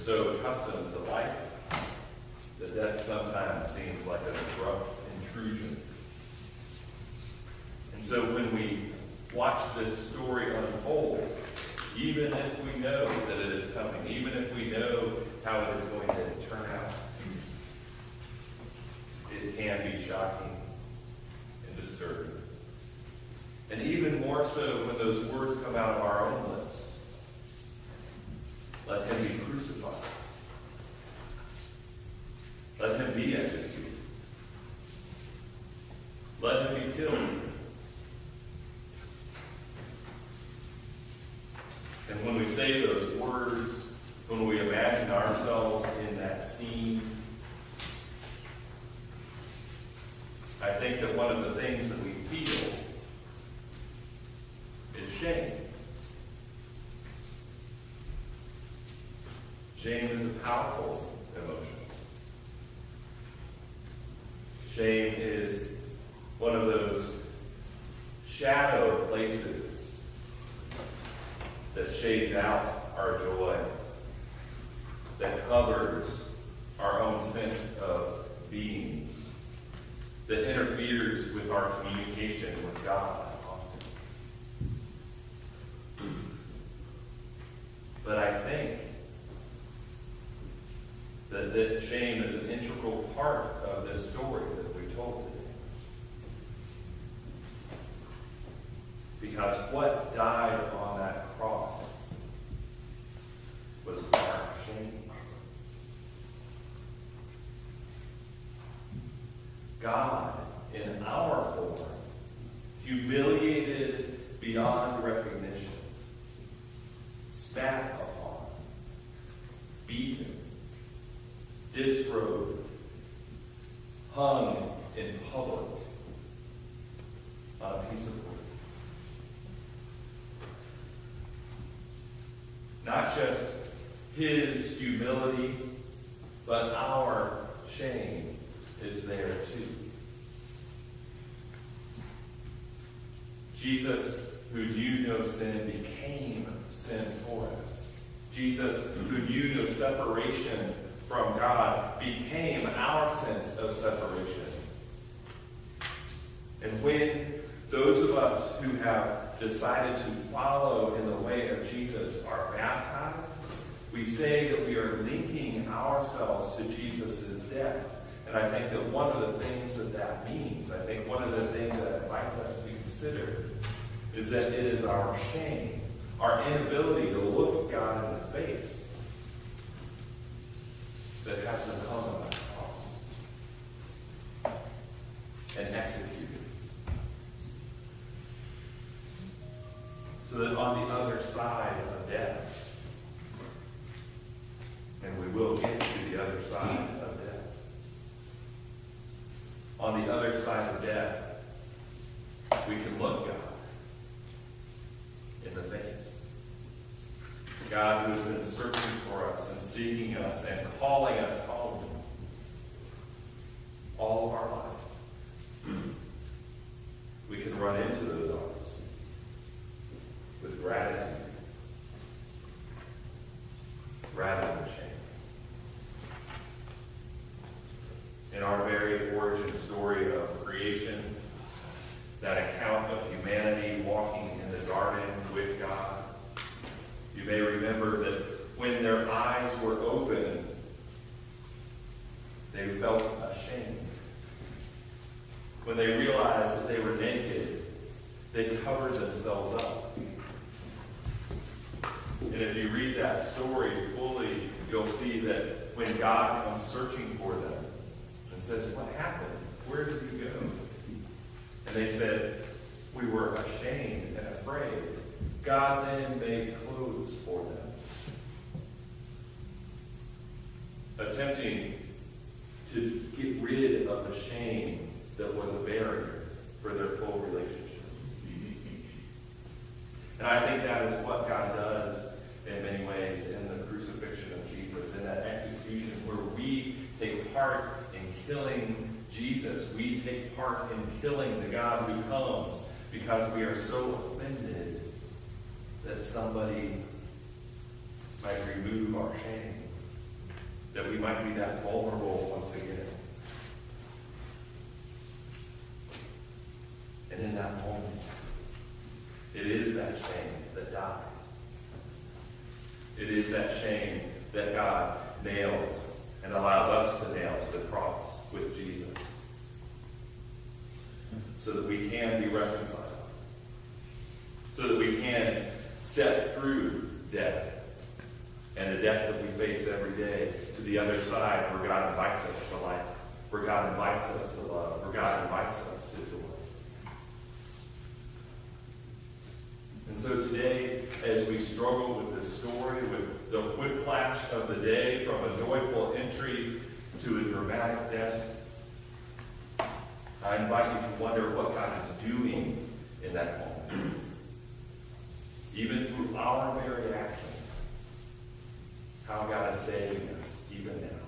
so accustomed to life that death sometimes seems like an abrupt intrusion. And so when we watch this story unfold, even if we know that it is coming, even if we know how it is going to turn out, it can be shocking and disturbing. And even more so when those words come out of our own lips. Let him be crucified. Let him be executed. Let him be killed. And when we say those words, when we imagine ourselves in that scene, I think that one of the things that we feel is shame. Shame is a powerful emotion. Shame is one of those shadow places that shades out our joy, that covers our own sense of being, that interferes with our communication with God often. But I think that shame is an integral part of this story that we told today. Because what died on that cross was our shame. God, in our form, humiliated beyond recognition, spat upon, beaten, disrobed, hung in public on a piece of wood. Not just his humility, but our shame is there too. Jesus, who knew no sin, became sin for us. Jesus, who knew no separation from God, became our sense of separation. And when those of us who have decided to follow in the way of Jesus are baptized, we say that we are linking ourselves to Jesus' death. And I think that one of the things that means, I think one of the things that invites us to consider, is that it is our shame, our inability to look God in the face, that has him hung on that cross and executed. So that on the other side of death, and we will get to the other side of death, on the other side of death, we can look God in the face. God who has been searching for us and seeking us and calling us home all of our life. We can run into those arms with gratitude rather than shame. In our very origin story of creation, that account of humanity walking in the garden with God, you may remember that when their eyes were open, they felt ashamed. When they realized that they were naked, they covered themselves up. And if you read that story fully, you'll see that when God comes searching for them and says, "What happened? Where did you go?" And they said, "We were ashamed and afraid." God then made clothes for them, attempting to get rid of the shame that was a barrier for their full relationship. And I think that is what God does in many ways in the crucifixion of Jesus, in that execution where we take part in killing Jesus. We take part in killing the God who comes because we are so offended that somebody might remove our shame that we might be that vulnerable once again. And in that moment, it is that shame that dies. It is that shame that God nails and allows us to nail to the cross with Jesus, so that we can be reconciled, so that we can step through death and the death that we face every day to the other side, where God invites us to life, where God invites us to love, where God invites us to joy. And so today, as we struggle with this story, with the whiplash of the day from a joyful entry to a dramatic death, I invite you to wonder what God is doing in that moment. Even through our very actions, how God is saving us even now.